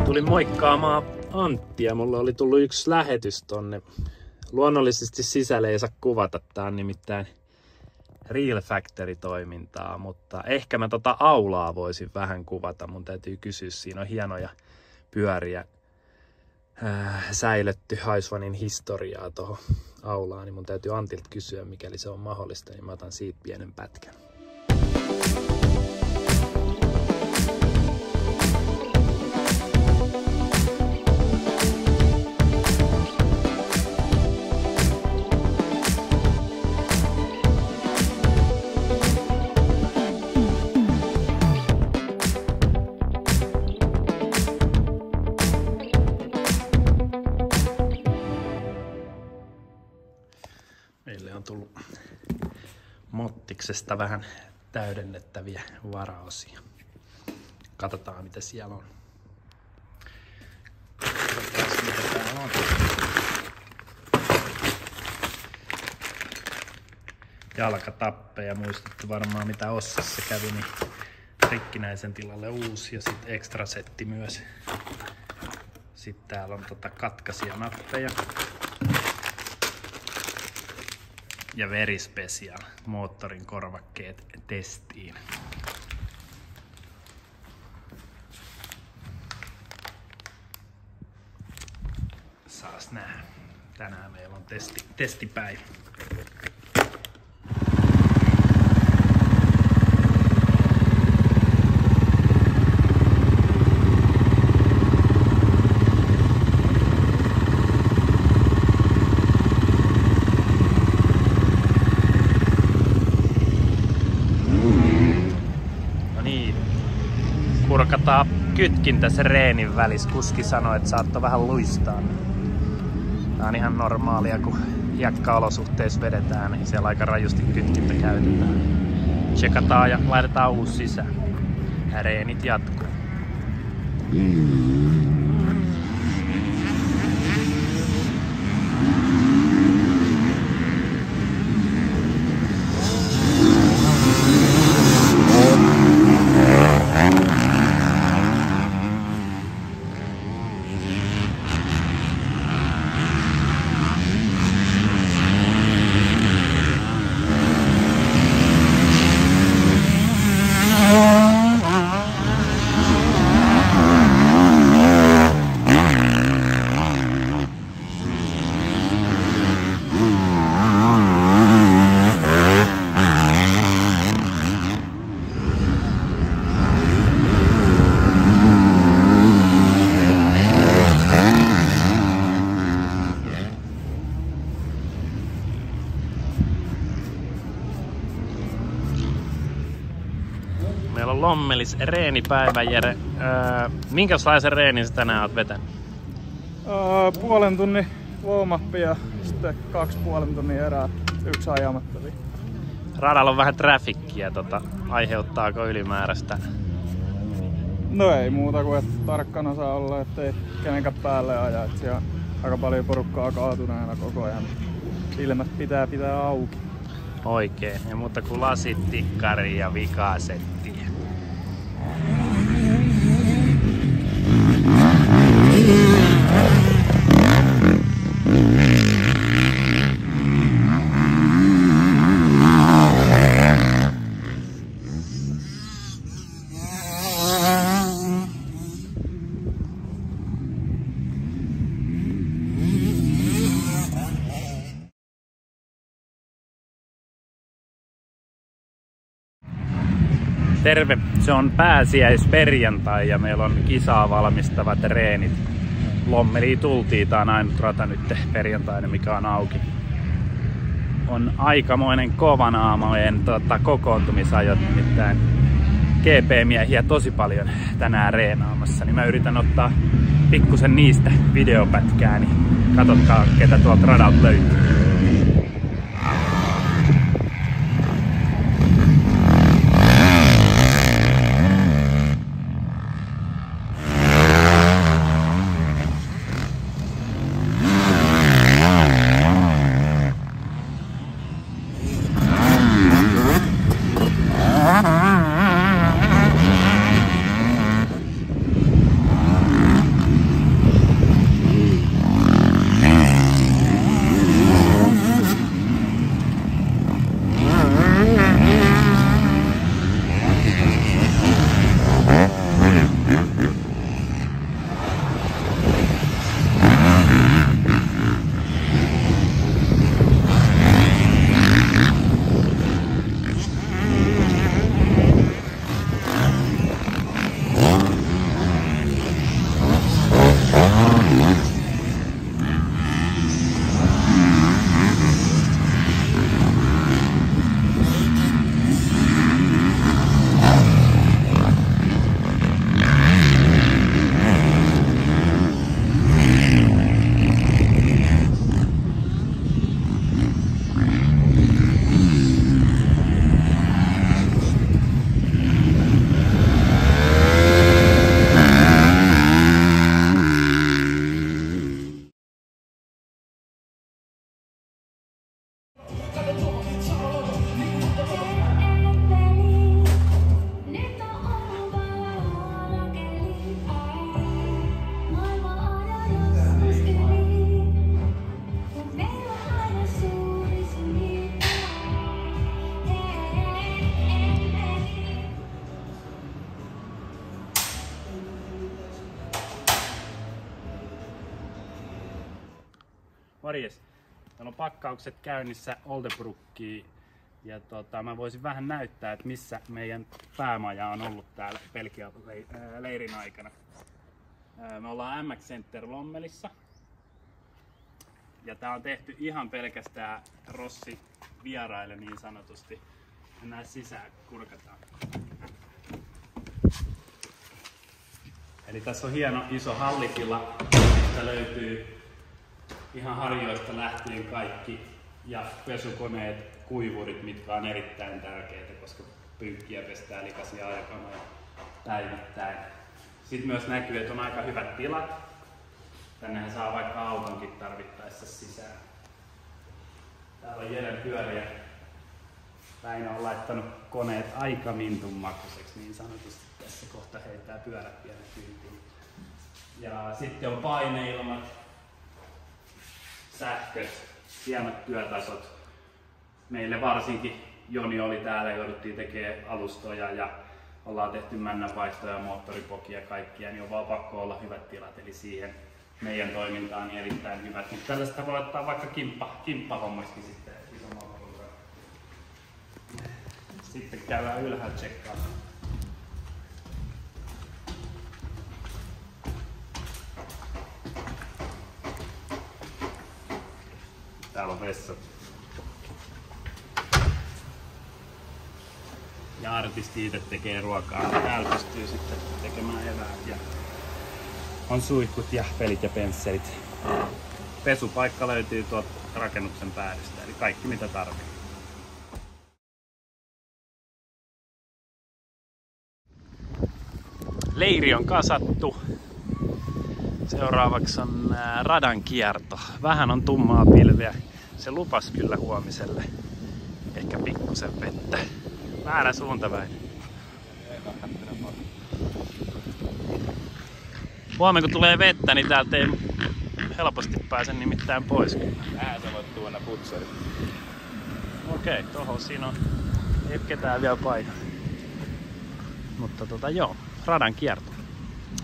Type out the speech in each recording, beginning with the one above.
Tulin moikkaamaan Anttia. Mulla oli tullut yksi lähetys tonne. Luonnollisesti sisälle ei saa kuvata. Tää on nimittäin Real Factory-toimintaa, mutta ehkä mä tota aulaa voisin vähän kuvata. Mun täytyy kysyä, siinä on hienoja pyöriä säilytty Haisvanin historiaa tuohon aulaan, niin mun täytyy Antilta kysyä, mikäli se on mahdollista, niin mä otan siitä pienen pätkän. Meille on tullut Mottiksesta vähän täydennettäviä varaosia. Katsotaan mitä siellä on. Katsotaan mitä täällä on. Jalkatappeja, muistatte varmaan mitä Ossassa kävi, niin rikkinäisen tilalle uusi ja sitten extra setti myös. Sitten täällä on katkaisia nappeja. Ja Very Special moottorin korvakkeet testiin. Saas nähdä. Tänään meillä on testipäivä. Kurkataan kytkintä se reenin välissä. Kuski sanoi, että saattoi vähän luistaa. Tää on ihan normaalia, kun hiekka-olosuhteissa vedetään, niin siellä aika rajusti kytkintä käytetään. Tsekataan ja laitetaan uusi sisään. Ja reenit jatkuu. Meillä on Lommelis reenipäivä, Jere. Minkälaisen reenin sä tänään oot vetänyt? Puolen tunnin warm-up ja sitten 2,5 tunnin erää, yksi ajamatta. Radalla on vähän traffickia, aiheuttaako ylimääräistä? No ei muuta kuin, että tarkkana saa olla, ettei kenenkään päälle aja. Että siellä on aika paljon porukkaa kaatuneena koko ajan. Silmät pitää auki. Oikein, ja muuta kuin lasit, tikkari ja vikasetti. Terve! Se on pääsiäisperjantai ja meillä on kisaa valmistavat treenit. Lommeliin tultiin, tää on ainut rata nyt perjantaina mikä on auki. On aikamoinen kovan aamojen kokoontumisajot, nimittäin GP-miehiä tosi paljon tänään reenaamassa. Niin mä yritän ottaa pikkusen niistä videopätkää, niin katsotkaa ketä tuolta radalta löytyy. Morjes. Täällä on pakkaukset käynnissä Oldenburgiin. Ja mä voisin vähän näyttää, että missä meidän päämaja on ollut täällä Belgian leirin aikana. Me ollaan MX Center Lommelissa. Ja tää on tehty ihan pelkästään Rossi vieraille niin sanotusti. Mennään sisään, kurkataan. Eli tässä on hieno iso hallitila, mistä löytyy ihan harjoista lähtien kaikki. Ja pesukoneet, kuivurit, mitkä on erittäin tärkeitä, koska pyykkiä pestää likaisia aikana päivittäin. Sitten myös näkyy, että on aika hyvät tilat. Tännehän saa vaikka autonkin tarvittaessa sisään. Täällä on Jeren pyöriä. Väinö on laittanut koneet aika mintun makuiseksi niin sanotusti. Tässä kohta heittää pyörät vielä kyytiin. Ja sitten on paineilmat, sähköt, hienot työtasot. Meille varsinkin Joni oli täällä, jouduttiin tekemään alustoja ja ollaan tehty männänvaihtoja, moottoripokia ja kaikkia, niin on vaan pakko olla hyvät tilat. Eli siihen meidän toimintaan niin erittäin hyvät. Mutta tällaista voi ottaa vaikka kimppahommaskin sitten isommalla porukalla. Sitten käydään ylhäällä tsekkaamaan. Täällä on vessat. Ja artisti itse tekee ruokaa. Täällä pystyy sitten tekemään eväät. Ja on suihkut ja pelit ja pensselit. Pesupaikka löytyy tuolta rakennuksen päädystä. Eli kaikki mitä tarvitsee. Leiri on kasattu. Seuraavaksi on radan kierto. Vähän on tummaa pilveä. Se lupas kyllä huomiselle. Ehkä pikkusen vettä. Väärä suunta Väinö. Huomenna kun tulee vettä, niin täältä ei helposti pääse nimittäin pois. Vähän sä voit tuoda putsari. Okei, tohon siinä on. Ei ole ketään vielä paikalla. Mutta joo, radan kierto.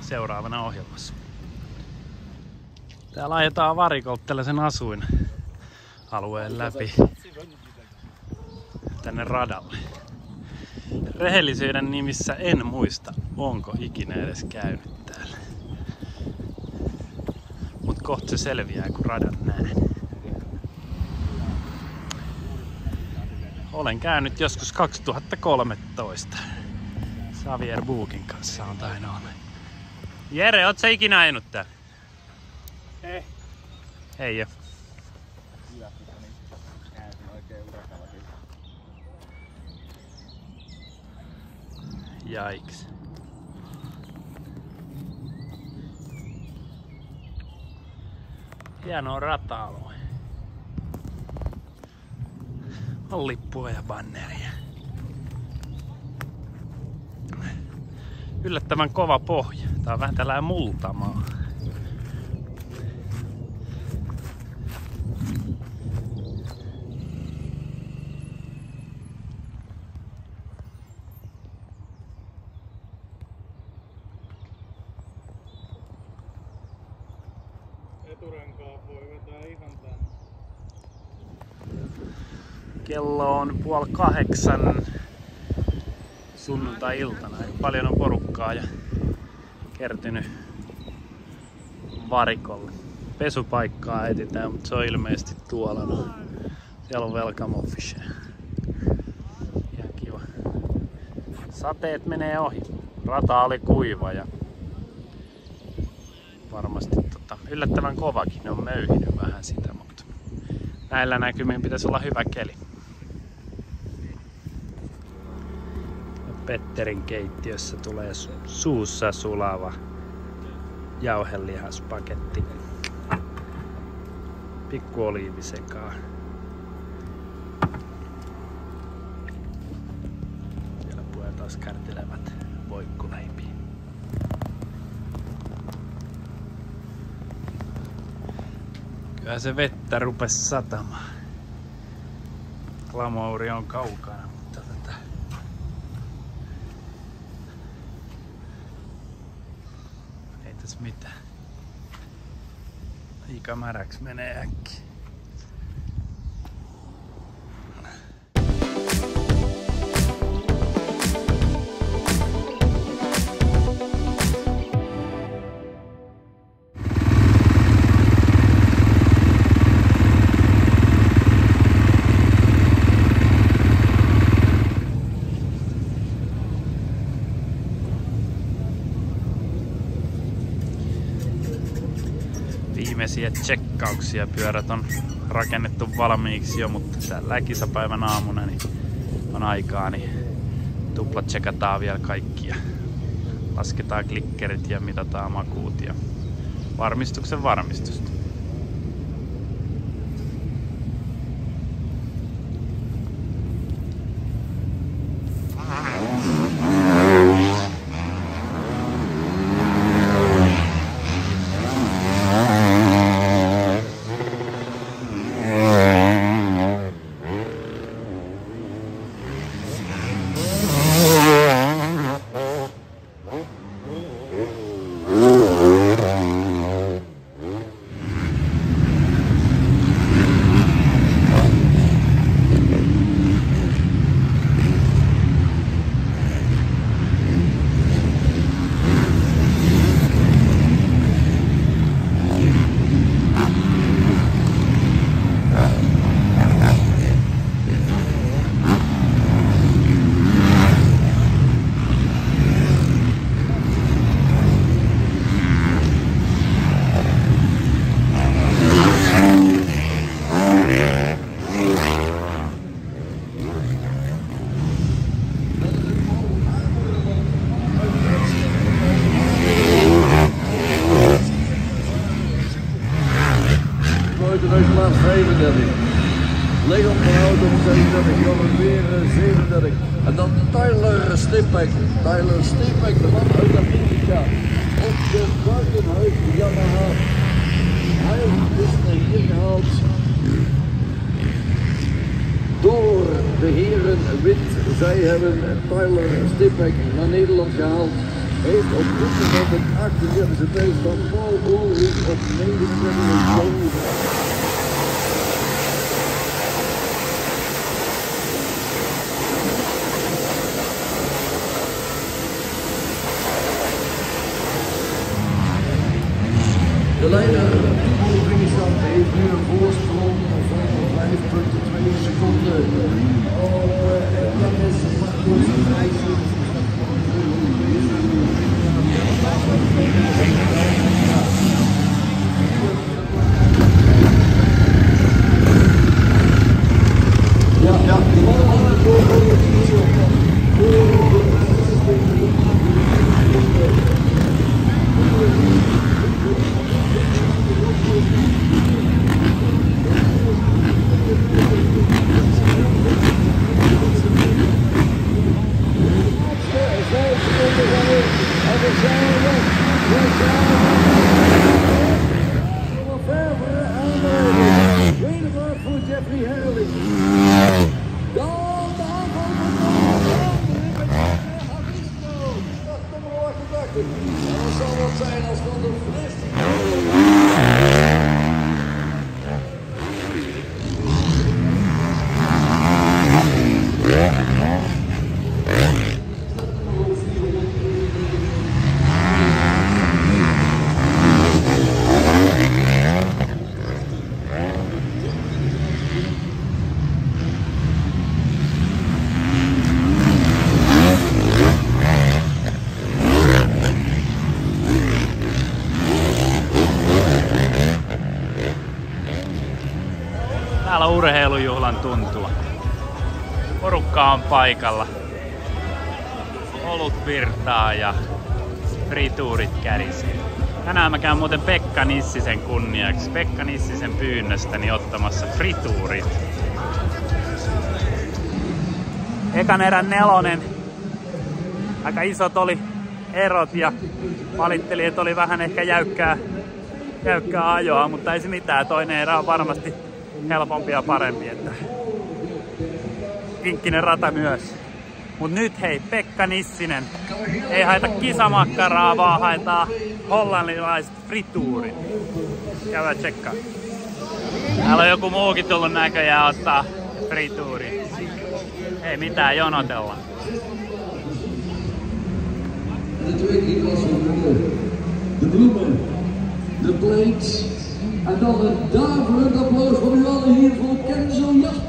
Seuraavana ohjelmassa. Täällä ajetaan varikolta tällaisen asuinalueen läpi tänne radalle. Rehellisyyden nimissä en muista, onko ikinä edes käynyt täällä. Mut kohta se selviää, kun radan näen. Olen käynyt joskus 2013. Xavier Buukin kanssa on tainnut olla. Jere, oot sä ikinä ajanut täällä? Ei. Ei jo. Jaiks. Hienoa rata-alue. On lippua ja banneria. Yllättävän kova pohja. Tää on vähän tällainen multamaa. Eturenkaat voi vetää ihan tänne. Kello on 7:30 sunnuntai-iltana. Paljon on porukkaa ja kertynyt varikolle. Pesupaikkaa etsitään, mutta se on ilmeisesti tuolla. No. Siellä on welcome office. Ihan kiva. Sateet menee ohi. Rata oli kuiva ja varmasti yllättävän kovakin. Ne on möyhinyt vähän sitä, mutta näillä näkymin pitäisi olla hyvä keli. Petterin keittiössä tulee suussa sulava jauhelihaspaketti. Pikku oliivisekaa. Siellä pojat taas kärtelevät voikkuleipiä. Kyllä se vettä rupesi satamaan. Glamouri on kaukana, mutta ei tässä mitään. Liika märäksi menee äkkiä. viimeisiä tsekkauksia. Pyörät on rakennettu valmiiksi jo, mutta tällä kisapäivän aamuna niin on aikaa, niin tuplat tsekataan vielä kaikkia. Lasketaan klikkerit ja mitataan makuut ja varmistuksen varmistusta. Leon van Hout op 37, Johan weer 37. En dan Tyler Stipek. Tyler Stipek, de man uit Amerika. Op de Varkenhuis Yamaha. Hij is naar hier gehaald door de heren wit. Zij hebben Tyler Stipek naar Nederland gehaald. Heeft op dit moment een 38e tijd van Paul Ulrich op 29e. De leider van de finishstand heeft nu een voorsprong van 5,2 seconden op Dennis Marcus Rijssen. Ja, die man hadden Täällä urheilujuhlan tuntua. Porukka on paikalla. Olut virtaa ja frituurit kärisee. Tänään mä käyn muuten Pekka Nissisen kunniaksi, Pekka Nissisen pyynnöstäni ottamassa frituurit. Ekan erän 4. Aika isot oli erot ja valitteli, että oli vähän ehkä jäykkää ajoa, mutta ei se mitään. Toinen erä on varmasti helpompi ja parempi, että kinkkinen rata myös. Mut nyt hei, Pekka Nissinen. Ei haeta kisamakkaraa, vaan haetaan hollantilaiset frituurit. Käydään tsekkaan. Täällä on joku muukin tullut näköjään ottaa frituuri. Ei mitään, jonotellaan. De bloemen, de plates en dan een daverend applaus van u allen hier voor Kenzo Jasper.